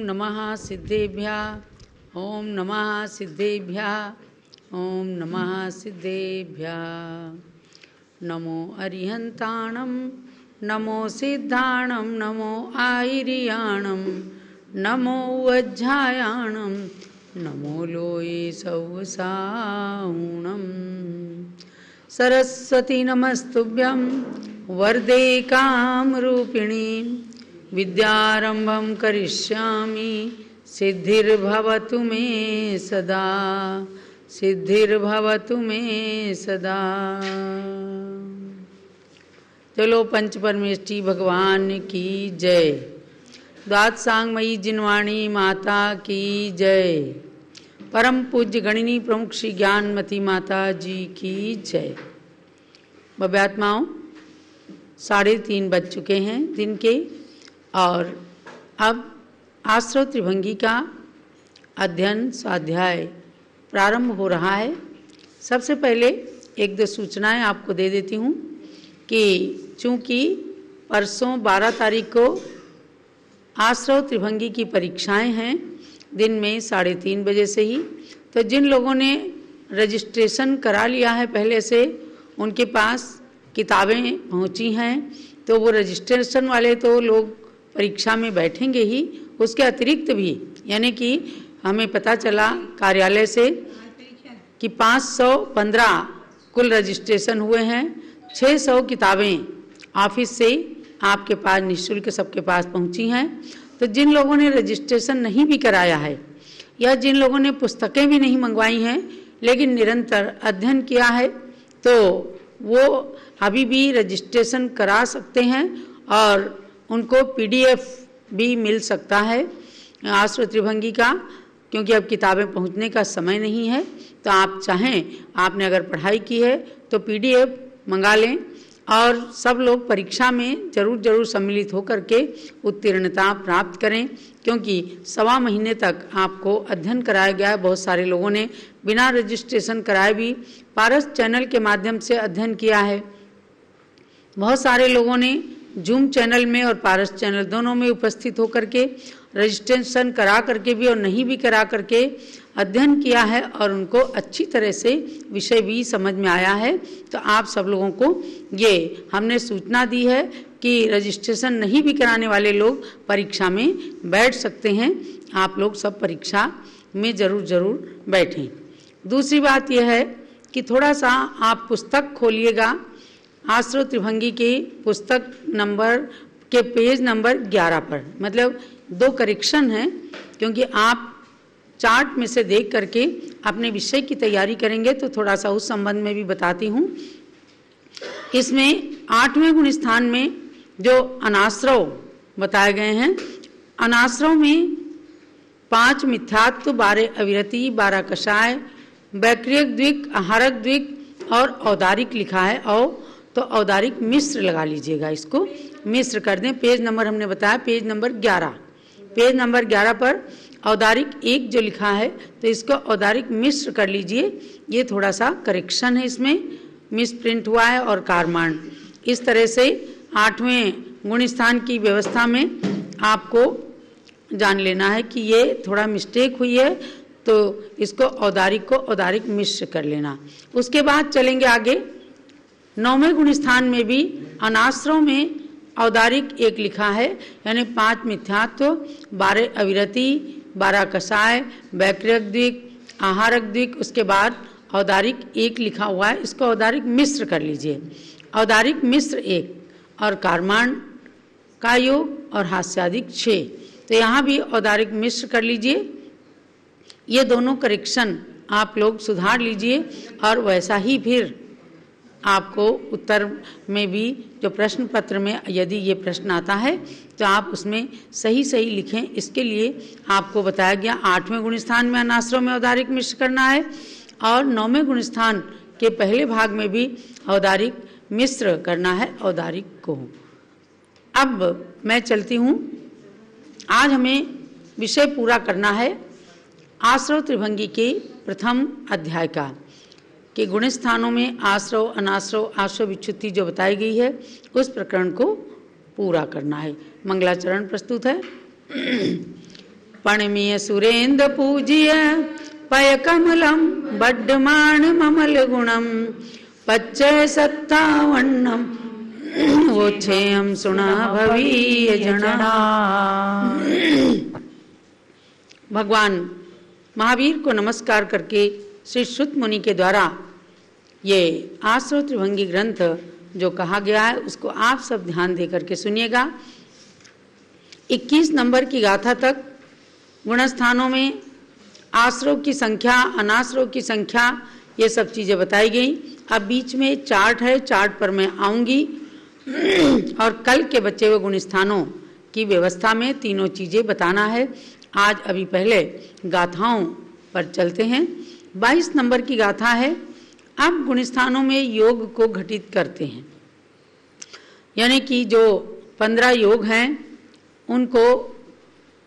नमः सिद्धेभ्यः ओम नमः सिद्धेभ्यः ओम नमः सिद्धेभ्यः। नमो अरिहंताणं नमो सिद्धाणं नमो आयर्याणं नमो वज्झायाणं नमो लोये सौसाऊणं। सरस्वती नमस्तुभ्यं वरदे कामरूपिणी विद्यारंभं करिष्यामि सिद्धिर्भवतु मे सदा सिद्धिर्भवतु मे सदा। चलो पंच परमेष्टि भगवान की जय। द्वादशांगमयी जिनवाणी माता की जय। परम पूज्य गणिनी प्रमुख श्री ज्ञानमती माता जी की जय। बब्यात्माओं 3:30 बज चुके हैं दिन के, और अब आश्रव त्रिभंगी का अध्ययन स्वाध्याय प्रारंभ हो रहा है। सबसे पहले एक दो सूचनाएं आपको दे देती हूँ कि चूँकि परसों 12 तारीख को आश्रव त्रिभंगी की परीक्षाएं हैं दिन में 3:30 बजे से ही, तो जिन लोगों ने रजिस्ट्रेशन करा लिया है पहले से, उनके पास किताबें पहुंची हैं, तो वो रजिस्ट्रेशन वाले तो लोग परीक्षा में बैठेंगे ही। उसके अतिरिक्त भी, यानी कि हमें पता चला कार्यालय से कि 515 कुल रजिस्ट्रेशन हुए हैं। 600 किताबें ऑफिस से आपके पास निःशुल्क सबके पास पहुंची हैं। तो जिन लोगों ने रजिस्ट्रेशन नहीं भी कराया है, या जिन लोगों ने पुस्तकें भी नहीं मंगवाई हैं लेकिन निरंतर अध्ययन किया है, तो वो अभी भी रजिस्ट्रेशन करा सकते हैं और उनको PDF भी मिल सकता है आश्रव त्रिभंगी का, क्योंकि अब किताबें पहुंचने का समय नहीं है। तो आप चाहें, आपने अगर पढ़ाई की है तो PDF मंगा लें और सब लोग परीक्षा में जरूर सम्मिलित होकर के उत्तीर्णता प्राप्त करें, क्योंकि 1.25 महीने तक आपको अध्ययन कराया गया है। बहुत सारे लोगों ने बिना रजिस्ट्रेशन कराए भी पारस चैनल के माध्यम से अध्ययन किया है। बहुत सारे लोगों ने जूम चैनल में और पारस चैनल दोनों में उपस्थित होकर के रजिस्ट्रेशन करा करके भी और नहीं भी करा करके अध्ययन किया है, और उनको अच्छी तरह से विषय भी समझ में आया है। तो आप सब लोगों को ये हमने सूचना दी है कि रजिस्ट्रेशन नहीं भी कराने वाले लोग परीक्षा में बैठ सकते हैं। आप लोग सब परीक्षा में ज़रूर बैठें। दूसरी बात यह है कि थोड़ा सा आप पुस्तक खोलिएगा। आश्रव त्रिभंगी के पुस्तक नंबर के पेज नंबर 11 पर, मतलब 2 करेक्शन हैं, क्योंकि आप चार्ट में से देख करके अपने विषय की तैयारी करेंगे तो थोड़ा सा उस संबंध में भी बताती हूँ। इसमें 8वें गुण स्थान में जो अनाश्रव बताए गए हैं, अनाश्रव में 5 मिथ्यात्व, 12 अविरति, 12 कषाय, वैक्रियक द्विक, आहारक द्विक और औदारिक लिखा है। और तो औदारिक मिश्र लगा लीजिएगा, इसको मिश्र कर दें। पेज नंबर हमने बताया पेज नंबर 11। पेज नंबर 11 पर औदारिक 1 जो लिखा है, तो इसको औदारिक मिश्र कर लीजिए। ये थोड़ा सा करेक्शन है, इसमें मिस प्रिंट हुआ है और कारमान। इस तरह से 8वें गुण स्थान की व्यवस्था में आपको जान लेना है कि ये थोड़ा मिस्टेक हुई है, तो इसको औदारिक को औदारिक मिश्र कर लेना। उसके बाद चलेंगे आगे। 9वें गुण स्थान में भी अनाश्रव में औदारिक 1 लिखा है, यानी 5 मिथ्यात्व, 12 अविरति, 12 कषाय, वैक्रियक द्विक, आहारक द्विक, उसके बाद औदारिक 1 लिखा हुआ है, इसको औदारिक मिश्र कर लीजिए। औदारिक मिश्र 1 और कारमान का योग और हास्यादिक 6, तो यहाँ भी औदारिक मिश्र कर लीजिए। ये दोनों करेक्शन आप लोग सुधार लीजिए, और वैसा ही फिर आपको उत्तर में भी जो प्रश्न पत्र में यदि ये प्रश्न आता है तो आप उसमें सही लिखें। इसके लिए आपको बताया गया 8वें गुण स्थान में अनाश्रव में औदारिक मिश्र करना है, और 9वें गुण स्थान के पहले भाग में भी औदारिक मिश्र करना है औदारिक को। अब मैं चलती हूँ। आज हमें विषय पूरा करना है आश्रव त्रिभंगी के प्रथम अध्याय का, कि गुण स्थानों में आश्रव, अनाश्रव, आश्रव विच्युति जो बताई गई है, उस प्रकरण को पूरा करना है। मंगलाचरण प्रस्तुत है। पणमीय सुरेंद्र पूज्य पय कमलम बड्डमाण ममल गुणम पच्चय सत्तावन्नम वोच्छेयम सुना भवीय जना। भगवान महावीर को नमस्कार करके श्री सुत मुनि के द्वारा ये आश्रव त्रिभंगी ग्रंथ जो कहा गया है उसको आप सब ध्यान दे करके सुनिएगा। 21 नंबर की गाथा तक गुणस्थानों में आश्रव की संख्या, अनाश्रव की संख्या, ये सब चीज़ें बताई गई। अब बीच में चार्ट है, चार्ट पर मैं आऊँगी और कल के बचे हुए गुणस्थानों की व्यवस्था में तीनों चीज़ें बताना है। आज अभी पहले गाथाओं पर चलते हैं। 22 नंबर की गाथा है, अब गुणस्थानों में योग को घटित करते हैं, यानी कि जो 15 योग हैं उनको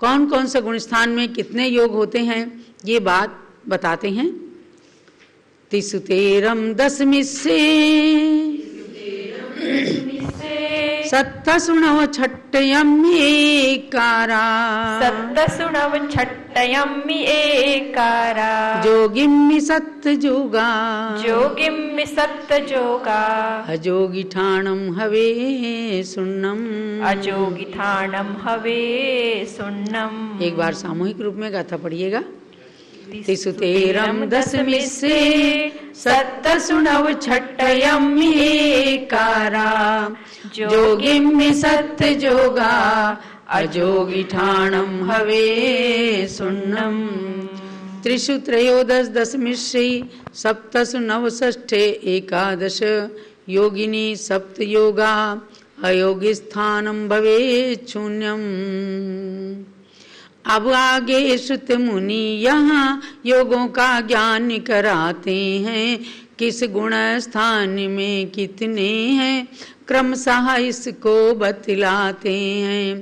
कौन कौन से गुणस्थान में कितने योग होते हैं ये बात बताते हैं। तिसुतेरम दशमी से सत्तसुणव छट्टयम्मि एकारा सत्तसुणव छट्टयम्मि एकारा जोगिम्मि सत्तजोगा जोगिम्मि सत्तजोगा अजोगिठाणम हवे सुन्नम अजोगिठाणम हवे सुन्नम। एक बार सामूहिक रूप में गाथा पढ़िएगा। तिसुतेरम दशमी से सत्तसुणव छट्टयम्मि एकारा जोगिम्मि सत्तजोगा अजोगिठाणम हवे सुन्नम। त्रिषु त्रयोदश दशमिश्री सप्तसु नवषष्ठे एकादश योगिनी सप्तयोगा अयोगी स्थानम भवेत् शून्यम। अब आगे श्रुत मुनि यहाँ योगों का ज्ञान कराते हैं, किस गुण स्थान में कितने हैं क्रमशः इसको बतलाते हैं।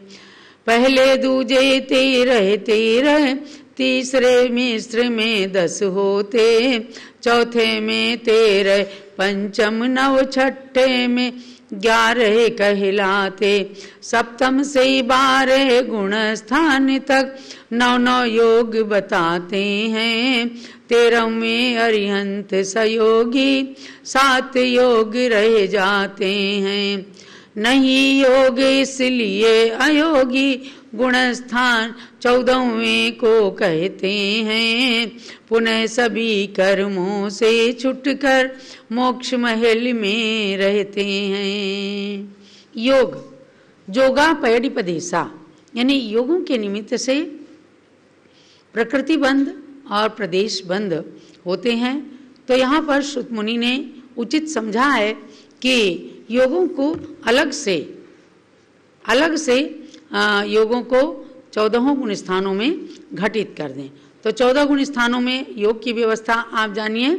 पहले दूजे 13 तीसरे मिश्र में 10 होते, चौथे में 13 पंचम 9 छठे में 11 कहलाते, सप्तम से 12 गुण स्थान तक 9 योग बताते हैं। 13 में अरिहंत सयोगी 7 योग रह जाते हैं। नहीं योग इसलिए अयोगी गुण स्थान 14वें को कहते हैं। पुनः सभी कर्मों से छुटकर मोक्ष महल में रहते हैं। योग जोगा पयडिपदेशा यानी योगों के निमित्त से प्रकृति बंध और प्रदेश बंध होते हैं। तो यहाँ पर श्रुत मुनि ने उचित समझा है कि योगों को अलग से योगों को 14 गुण स्थानों में घटित कर दें। तो 14 गुण स्थानों में योग की व्यवस्था आप जानिए।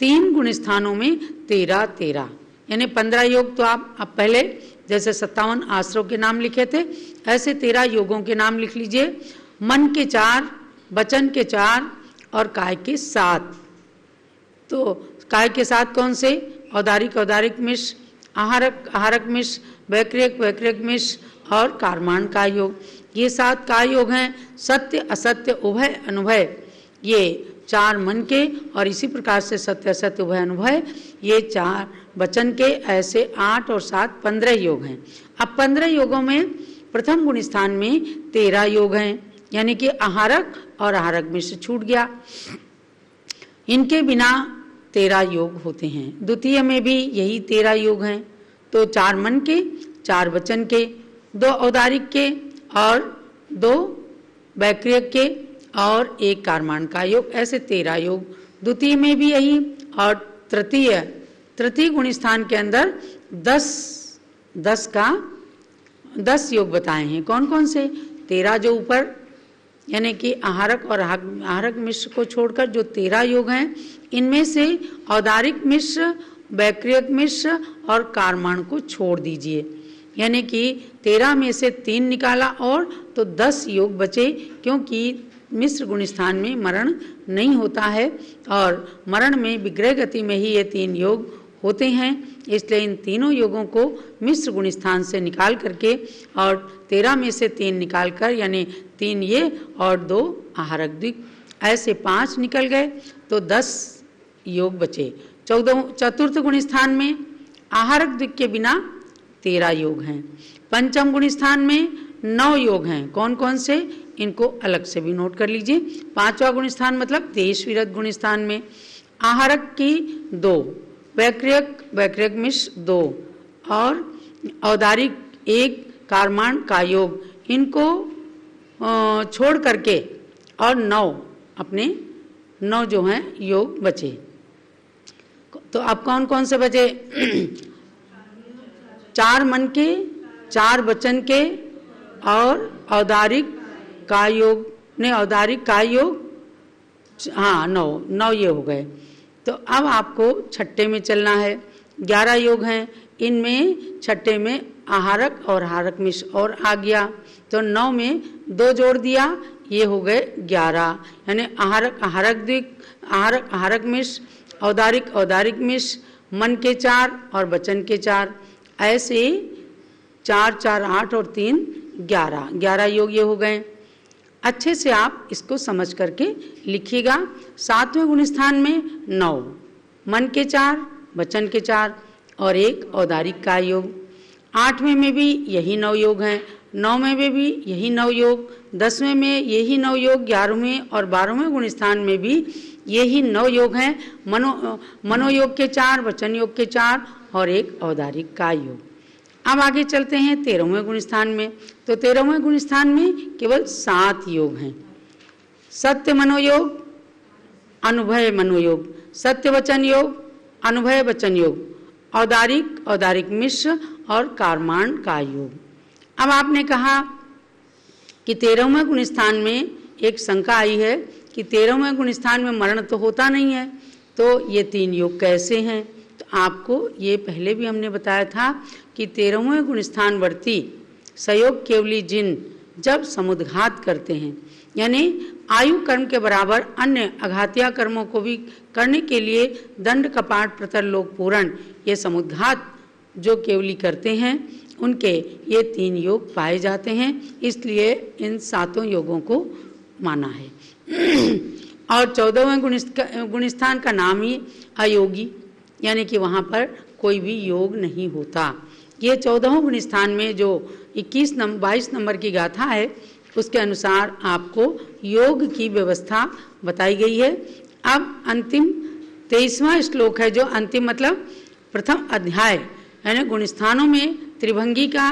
3 गुण स्थानों में 13 यानी 15 योग तो आप पहले जैसे 57 आश्रव के नाम लिखे थे ऐसे 13 योगों के नाम लिख लीजिए। मन के 4, वचन के 4 और काय के 7। तो काय के 7 कौन से? औदारिक मिश्र, आहारक मिश्र, वैक्रियक मिश्र और कारमान का योग। ये 7 का योग हैं। सत्य असत्य उभय अनुभय ये 4 मन के और इसी प्रकार से सत्य असत्य उभय अनुभय ये 4 वचन के। ऐसे 8 और 7 15 योग हैं। अब 15 योगों में प्रथम गुण स्थान में 13 योग हैं, यानी कि आहारक और आहारक मिश्र छूट गया। इनके बिना 13 योग होते हैं। द्वितीय में भी यही 13 योग हैं। तो 4 मन के, 4 वचन के, 2 औदारिक के और 2 वैक्रियक के और 1 कारमान का योग, ऐसे 13 योग। द्वितीय में भी यही। और तृतीय गुण स्थान के अंदर 10 योग बताए हैं। कौन कौन से? 13 जो ऊपर यानी कि आहारक और आहारक मिश्र को छोड़कर जो 13 योग हैं इनमें से औदारिक मिश्र, वैक्रियक मिश्र और कारमान को छोड़ दीजिए, यानी कि 13 में से 3 निकाला और तो 10 योग बचे। क्योंकि मिश्र गुण स्थान में मरण नहीं होता है और मरण में विग्रह गति में ही ये 3 योग होते हैं। इसलिए इन तीनों योगों को मिश्र गुण स्थान से निकाल करके और 13 में से 3 निकाल कर यानी 3 ये और 2 आहारक द्विक, ऐसे 5 निकल गए तो 10 योग बचे। चतुर्थ गुण स्थान में आहारक द्विक के बिना 13 योग हैं। पंचम गुण स्थान में 9 योग हैं। कौन कौन से, इनको अलग से भी नोट कर लीजिए। पांचवा गुण स्थान मतलब देश विरत गुण स्थान में आहारक की 2, वैक्रियक मिश्र 2 और औदारिक 1, कारमान का योग, इनको छोड़ करके और 9 अपने 9 जो हैं योग बचे। तो अब कौन कौन से बचे? 4 मन के, 4 वचन के और औदारिक का योग ने औदारिक का योग, हाँ 9 ये हो गए। तो अब आपको छठे में चलना है। 11 योग हैं, इनमें छठे में आहारक और आहारक मिश्र और आ गया, तो 9 में 2 जोड़ दिया, ये हो गए 11। यानी आहारक द्विक, आहारक मिश्र, औदारिक मिश्र, मन के 4 और वचन के 4, ऐसे 4 4 8 और 3 11 योग ये हो गए। अच्छे से आप इसको समझ करके लिखिएगा। 7वें गुण स्थान में 9, मन के 4, वचन के 4 और 1 औदारिक का योग। 8वें में भी यही 9 योग हैं, 9वें में भी यही 9 योग, 10वें में यही 9 योग, 11वें और 12वें गुण स्थान में भी यही 9 योग हैं। मनोयोग के 4, वचन योग के 4 और 1 औदारिक का योग। अब आगे चलते हैं 13वें गुण स्थान में। तो 13वें गुण स्थान में केवल 7 योग हैं। सत्य मनोयोग, अनुभय मनोयोग, सत्य वचन योग, अनुभय वचन योग, औदारिक मिश्र और कारमान का योग। अब आपने कहा कि 13वें गुण स्थान में एक शंका आई है कि 13वें गुण स्थान में मरण तो होता नहीं है, तो ये 3 योग कैसे हैं? तो आपको ये पहले भी हमने बताया था कि 13वें गुण स्थान वर्ती सहयोग केवली जिन जब समुद्घात करते हैं, यानी आयु कर्म के बराबर अन्य अघातिया कर्मों को भी करने के लिए दंड कपाट प्रतर लोक पूरण, ये समुद्घात जो केवली करते हैं उनके ये 3 योग पाए जाते हैं, इसलिए इन 7 योगों को माना है। और 14वें गुण स्थान का नाम ही अयोगी, यानी कि वहाँ पर कोई भी योग नहीं होता। ये 14वें गुण स्थान में जो 22 नंबर की गाथा है उसके अनुसार आपको योग की व्यवस्था बताई गई है। अब अंतिम 23वां श्लोक है, जो अंतिम मतलब प्रथम अध्याय यानी गुण स्थानों में त्रिभंगी का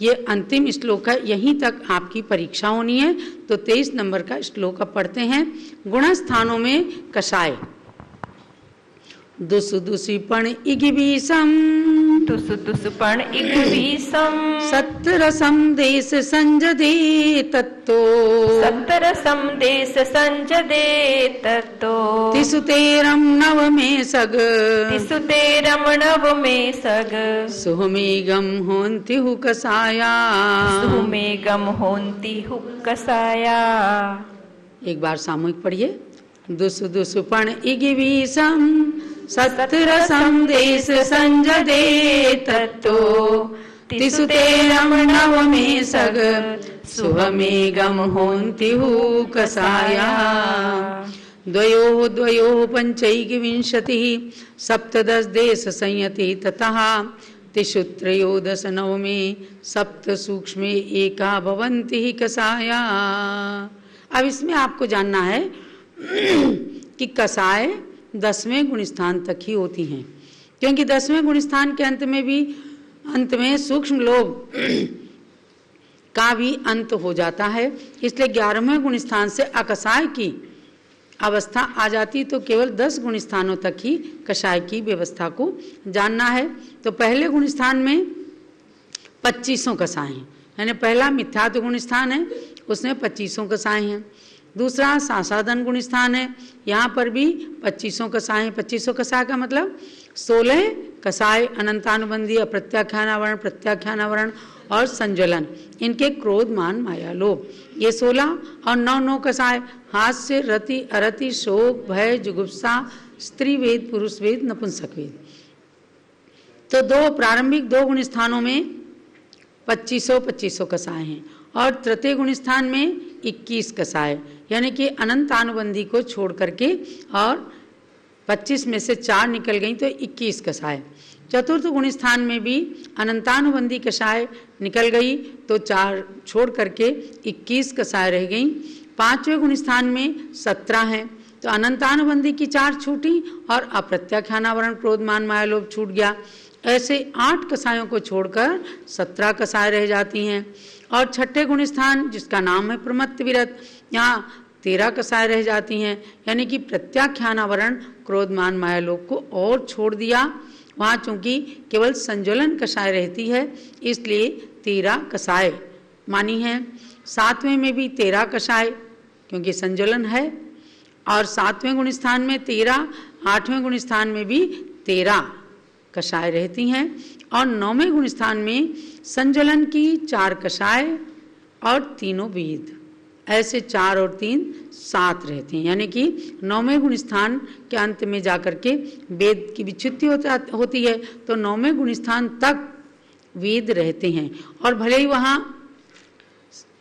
ये अंतिम श्लोक है। यहीं तक आपकी परीक्षा होनी है। तो 23 नंबर का श्लोक अब पढ़ते हैं। गुण स्थानों में कषाय, दुसुदुषिपण इगिबीसम, दुसुदुषिपण इगिबीसम, सत्तरसम देश संजदे तत्तो, सत्तरसम देश संजदे तत्तो, तिसुतेरम नवमे सग, तिसुतेरम नवमे सग, सुहमेगम होन्ति हुकसाया, सुहमेगम होन्ति हुकसाया। एक बार सामूहिक पढ़िए। दुसुदुषिपण इगिबीसम, सत्तरसम देश संजदे तत्तो, तिसुतेरम नवमे सग, सुहमेगम होन्ति हुकसाया। द्वयोः पंचैकविंशतिः, सप्तदश देश संयति ततः, तिषुत्रयोदश नवमे, सप्त सूक्ष्मे एका भवन्ति कसाया। अब इसमें आपको जानना है कि कसाय 10वें गुण स्थान तक ही होती हैं, क्योंकि 10वें गुण स्थान के अंत में सूक्ष्म लोभ का भी अंत हो जाता है, इसलिए 11वें गुण स्थान से अकसाय की अवस्था आ जाती, तो केवल 10 गुण स्थानों तक ही कषाय की व्यवस्था को जानना है। तो पहले गुण स्थान में 25 कषाय हैं, यानी पहला मिथ्यात्व गुण स्थान है, उसमें 25 कषाय हैं। दूसरा सासाधन गुण स्थान है, यहाँ पर भी 25 कषाय हैं। 25 कषाय का मतलब 16 कषाय अनंतानुबंधी, अप्रत्याख्यानावरण, प्रत्याख्यानावरण और संज्वलन, इनके क्रोध मान माया लोभ, ये 16 और 9 कषाय हास्य, रति, अरति, शोक, भय, जुगुप्सा, स्त्री वेद, पुरुष वेद, नपुंसक वेद। तो प्रारंभिक 2 गुण स्थानों में 25 कषाय हैं और तृतीय गुण स्थान में 21 कसाय, यानी कि अनंतानुबंधी को छोड़ करके, और 25 में से 4 निकल गई तो 21 कसाय। चतुर्थ गुण स्थान में भी अनंतानुबंधी कसाय निकल गई तो 4 छोड़ करके 21 कसाय रह गई। 5वें गुण स्थान में 17 हैं तो अनंतानुबंधी की 4 छूटी और अप्रत्याख्यानावरण क्रोध मान माया लोभ छूट गया। ऐसे 8 कसायों को छोड़कर 17 कसाय रह जाती हैं। और 6ठे गुण स्थान जिसका नाम है प्रमत्त विरत, यहाँ 13 कसाय रह जाती हैं, यानी कि प्रत्याख्यानावरण क्रोध मान माया लोभ को और छोड़ दिया। वहाँ चूंकि केवल संज्वलन कसाय रहती है इसलिए 13 कसाय मानी है। 7वें में भी 13 कसाय क्योंकि संज्वलन है, और 7वें गुण स्थान में 13, 8वें गुण स्थान में भी 13 कसाय रहती हैं। और 9वें गुण स्थान में संज्वलन की 4 कसाय और तीनों वेद, ऐसे 4 और 3 7 रहते हैं, यानी कि 9वें गुण स्थान के अंत में जाकर के वेद की विच्युति होती है तो 9वें गुण स्थान तक वेद रहते हैं। और भले ही वहाँ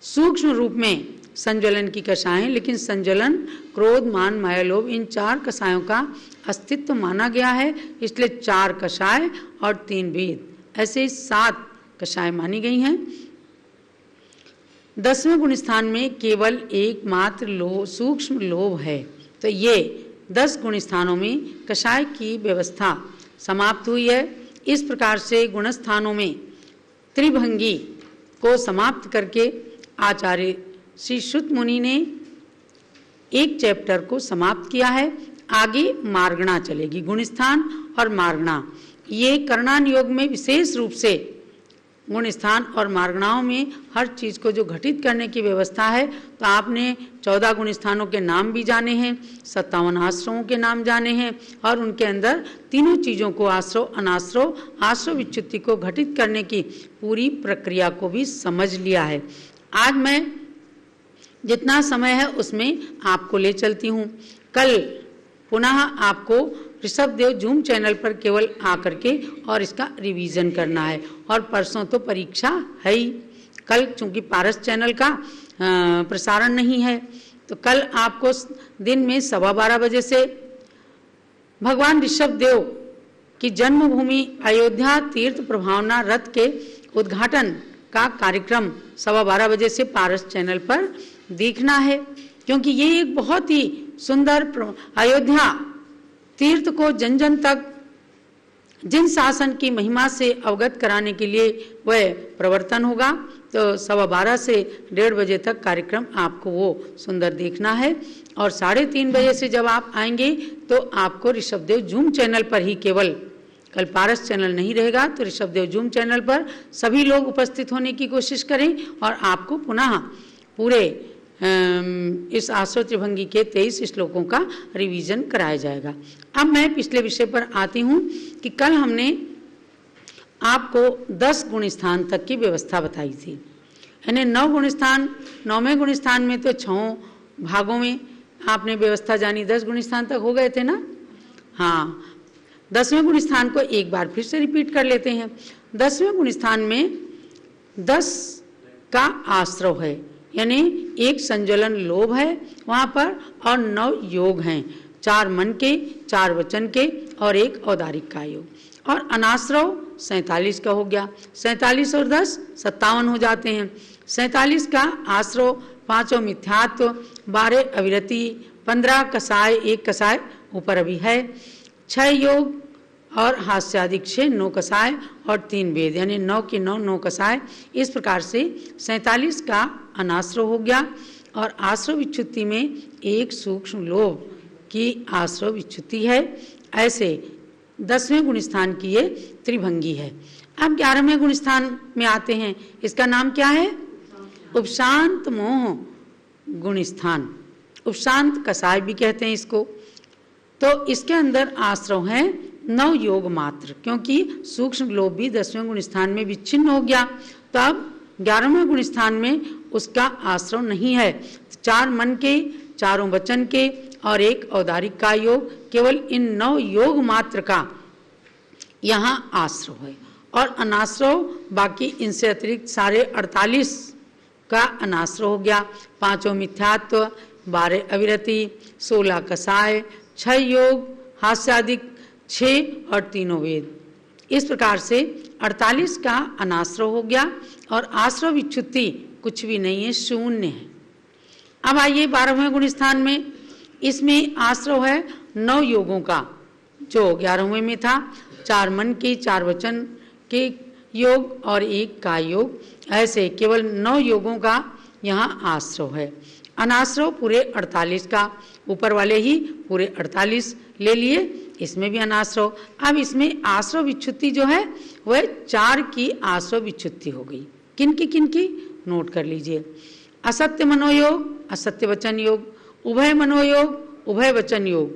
सूक्ष्म रूप में संज्वलन की कसाएं, लेकिन संज्वलन क्रोध मान माया लोभ इन 4 कसायों का अस्तित्व माना गया है, इसलिए 4 कसाय और 3 वेद, ऐसे 7 कसाय मानी गई हैं। 10वें गुण स्थान में केवल एकमात्र सूक्ष्म लोभ है, तो ये 10 गुण स्थानों में कसाय की व्यवस्था समाप्त हुई है। इस प्रकार से गुण स्थानों में त्रिभंगी को समाप्त करके आचार्य श्री शुत मुनि ने एक चैप्टर को समाप्त किया है। आगे मार्गणा चलेगी, गुण स्थान और मार्गणा। ये कर्णान योग में विशेष रूप से गुण स्थान और मार्गणाओं में हर चीज़ को जो घटित करने की व्यवस्था है, तो आपने 14 गुण स्थानों के नाम भी जाने हैं, 57 आश्रमों के नाम जाने हैं, और उनके अंदर तीनों चीज़ों को आश्रव अनाश्रव आश्रव विच्युति को घटित करने की पूरी प्रक्रिया को भी समझ लिया है। आज मैं जितना समय है उसमें आपको ले चलती हूँ। कल पुनः आपको ऋषभ देव जूम चैनल पर केवल आकर के और इसका रिवीजन करना है, और परसों तो परीक्षा है ही। कल चूंकि पारस चैनल का प्रसारण नहीं है तो कल आपको दिन में 12:15 बजे से भगवान ऋषभ देव की जन्मभूमि अयोध्या तीर्थ प्रभावना रथ के उद्घाटन का कार्यक्रम 12:15 बजे से पारस चैनल पर देखना है, क्योंकि ये एक बहुत ही सुंदर अयोध्या तीर्थ को जन जन तक जिन शासन की महिमा से अवगत कराने के लिए वह प्रवर्तन होगा। तो 12:15 से 1:30 बजे तक कार्यक्रम आपको वो सुंदर देखना है, और 3:30 बजे से जब आप आएंगे तो आपको ऋषभदेव जूम चैनल पर ही, केवल कल पारस चैनल नहीं रहेगा, तो ऋषभदेव जूम चैनल पर सभी लोग उपस्थित होने की कोशिश करें और आपको पुनः पूरे इस आश्रव त्रिभंगी के 23 श्लोकों का रिवीजन कराया जाएगा। अब मैं पिछले विषय पर आती हूँ कि कल हमने आपको 10 गुण स्थान तक की व्यवस्था बताई थी, यानी 9 गुण स्थान, 9वें गुण स्थान में तो 6 भागों में आपने व्यवस्था जानी, 10 गुण स्थान तक हो गए थे ना। हाँ, 10वें गुण स्थान को एक बार फिर से रिपीट कर लेते हैं। 10वें गुण स्थान में 10 का आश्रव है, यानी एक संज्वलन लोभ है वहाँ पर, और 9 योग हैं, 4 मन के, 4 वचन के और 1 औदारिक का योग। और अनाश्रव 47 का हो गया, 47 और 10 57 हो जाते हैं। 47 का आश्रव, 5 मिथ्यात्व, 12 अविरति, 15 कसाय, 1 कसाय ऊपर अभी है, 6 योग और हास्यादिक 6, 9 कसाय और 3 वेद, यानी 9 के 9 कसाय। इस प्रकार से 47 का अनाश्रव हो गया, और आश्रव विच्युति में एक सूक्ष्म लोभ की आश्रव विच्युति है। ऐसे 10वें गुण स्थान की ये त्रिभंगी है। अब 11वें गुण स्थान में आते हैं, इसका नाम क्या है? उपशांत मोह गुण स्थान, उपशांत कसाय भी कहते हैं इसको। तो इसके अंदर आश्रव है 9 योग मात्र, क्योंकि सूक्ष्म लोभ भी 10वें गुण स्थान में विच्छिन्न हो गया, तो अब 11वें गुण स्थान में उसका आश्रव नहीं है। 4 मन के, 4 वचन के और 1 औदारिक का योग, केवल इन 9 योग मात्र का यहाँ आश्रव है। और अनाश्रव बाकी इनसे अतिरिक्त सारे 48 का अनाश्रय हो गया, 5 मिथ्यात्व, 12 अविरति, 16 कसाय, 6 योग, हास्यादिक 6 और 3 वेद। इस प्रकार से 48 का अनाश्रय हो गया और आश्रय विच्छुत्ति कुछ भी नहीं है, शून्य है। अब आइए 12वें गुण स्थान में, इसमें आश्रय है 9 योगों का, जो 11वें में था 4 मन के, 4 वचन के योग और 1 काय योग, ऐसे केवल 9 योगों का यहाँ आश्रय है। अनाश्रय पूरे 48 का, ऊपर वाले ही पूरे 48 ले लिए, इसमें भी अनाश्रय। अब इसमें आश्रय विच्छुत्ति जो है वह 4 की आश्रय विच्छुत्ति हो गई। किनकी नोट कर लीजिए। असत्य मनोयोग, असत्य वचन योग, उभय मनोयोग, उभय वचन योग,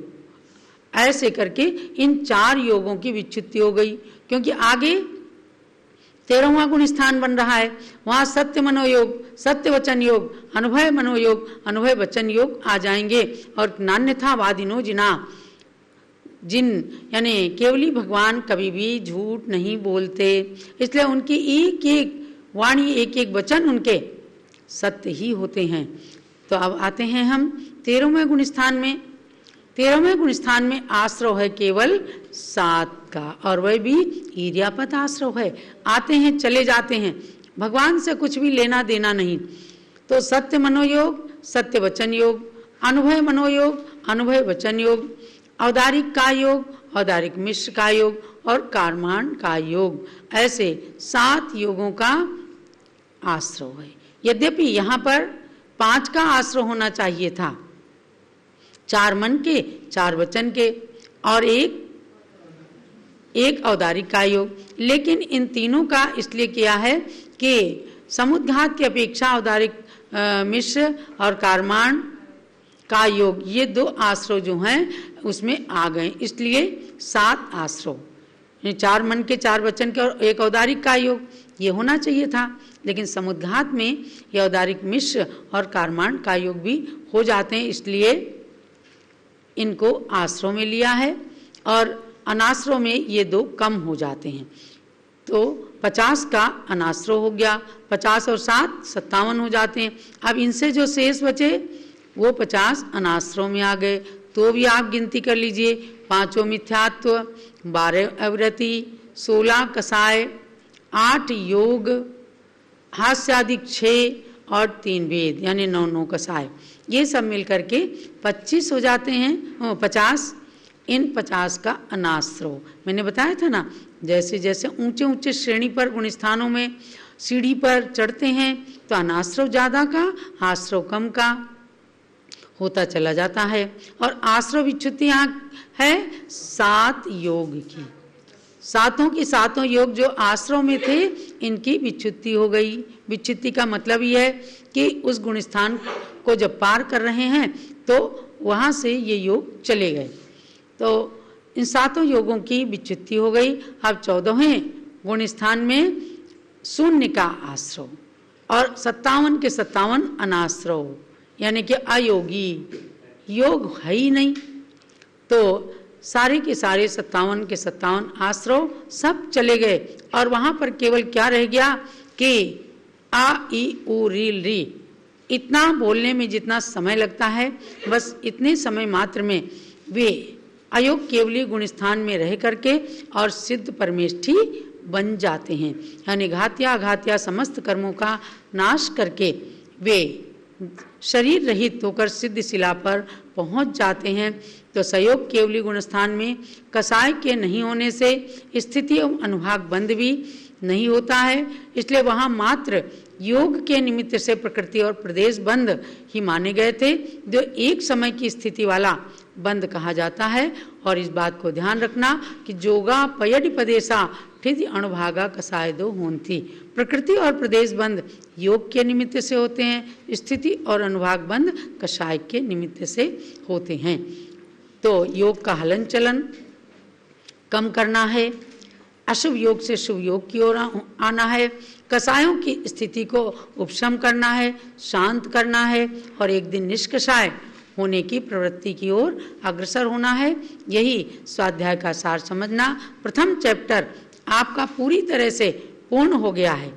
ऐसे करके इन 4 योगों की विच्छुत्ति हो गई। क्योंकि आगे 13वां गुण स्थान बन रहा है, वहां सत्य मनोयोग, सत्य वचन योग, अनुभय मनोयोग, अनुभय वचन योग आ जाएंगे। और नान्यथावादिनो जिना, जिन यानी केवली भगवान कभी भी झूठ नहीं बोलते, इसलिए उनकी एक एक वाणी, एक एक वचन उनके सत्य ही होते हैं। तो अब आते हैं हम 13वें गुण स्थान में। 13वें गुण स्थान में आश्रय है केवल 7 का, और वह भी ईर्यापत आश्रय है। आते हैं चले जाते हैं, भगवान से कुछ भी लेना देना नहीं। तो सत्य मनोयोग, सत्य वचन योग, अनुभय मनोयोग, अनुभय वचन योग, औदारिक का योग, औदारिक मिश्र का योग और कर्माण का योग, ऐसे 7 योगों का आश्रय है। यद्यपि यहाँ पर 5 का आश्रय होना चाहिए था, 4 मन के, 4 वचन के और एक औदारिक का योग, लेकिन इन तीनों का इसलिए किया है कि समुद्घात की अपेक्षा औदारिक मिश्र और कर्माण का योग, ये 2 आश्रय जो हैं उसमें आ गए, इसलिए 7 आश्रय। 4 मन के, 4 वचन के और 1 औदारिक का योग ये होना चाहिए था, लेकिन समुद्घात में ये औदारिक मिश्र और कर्माण का योग भी हो जाते हैं, इसलिए इनको आश्रय में लिया है और अनाश्रय में ये 2 कम हो जाते हैं। तो 50 का अनाश्रय हो गया, 50 और 7 57 हो जाते हैं। अब इनसे जो शेष बचे वो 50 अनाश्रय में आ गए। तो भी आप गिनती कर लीजिए, 5 मिथ्यात्व, 12 अविरति, 16 कसाय, 8 योग, हास्यादिक 6 और 3 वेद, यानी 9 कसाय, ये सब मिलकर के 25 हो जाते हैं। 50, इन 50 का अनाश्रय। मैंने बताया था ना, जैसे जैसे ऊंचे ऊंचे श्रेणी पर गुण स्थानों में सीढ़ी पर चढ़ते हैं तो अनाश्रय ज़्यादा का, आश्रय कम का होता चला जाता है। और आश्रय विच्छुत्ति यहाँ है 7 योग की, 7 की 7 योग जो आश्रय में थे इनकी विच्छुत्ति हो गई। विच्छुत्ति का मतलब ये है कि उस गुण स्थान को जब पार कर रहे हैं तो वहाँ से ये योग चले गए। तो इन 7 योगों की विच्छुत्ति हो गई। अब 14वें गुण स्थान में शून्य का आश्रय और 57 के 57 अनाश्रय, यानी कि अयोगी, योग है ही नहीं। तो सारे के सारे 57 के 57 आश्रय सब चले गए और वहाँ पर केवल क्या रह गया कि आ ई उ री री, इतना बोलने में जितना समय लगता है बस इतने समय मात्र में वे अयोग केवली गुण स्थान में रह करके और सिद्ध परमेष्ठी बन जाते हैं। यानी घात्या अघात्या समस्त कर्मों का नाश करके वे शरीर रहित होकर सिद्ध शिला पर पहुंच जाते हैं। तो सहयोग केवली गुण स्थान में कसाय के नहीं होने से स्थिति एवं अनुभाग बंध भी नहीं होता है, इसलिए वहाँ मात्र योग के निमित्त से प्रकृति और प्रदेश बंध ही माने गए थे, जो एक समय की स्थिति वाला बंध कहा जाता है। और इस बात को ध्यान रखना कि जोगा पयडि पदेशा ठिधि अणुभागा कसाय दो होंथी, प्रकृति और प्रदेश बंध योग के निमित्त से होते हैं, स्थिति और अनुभाग बंध कषाय के निमित्त से होते हैं। तो योग का हलन चलन कम करना है, अशुभ योग से शुभ योग की ओर आना है, कसायों की स्थिति को उपशम करना है, शांत करना है और एक दिन निष्कषाय होने की प्रवृत्ति की ओर अग्रसर होना है। यही स्वाध्याय का सार समझना। प्रथम चैप्टर आपका पूरी तरह से पूर्ण हो गया है।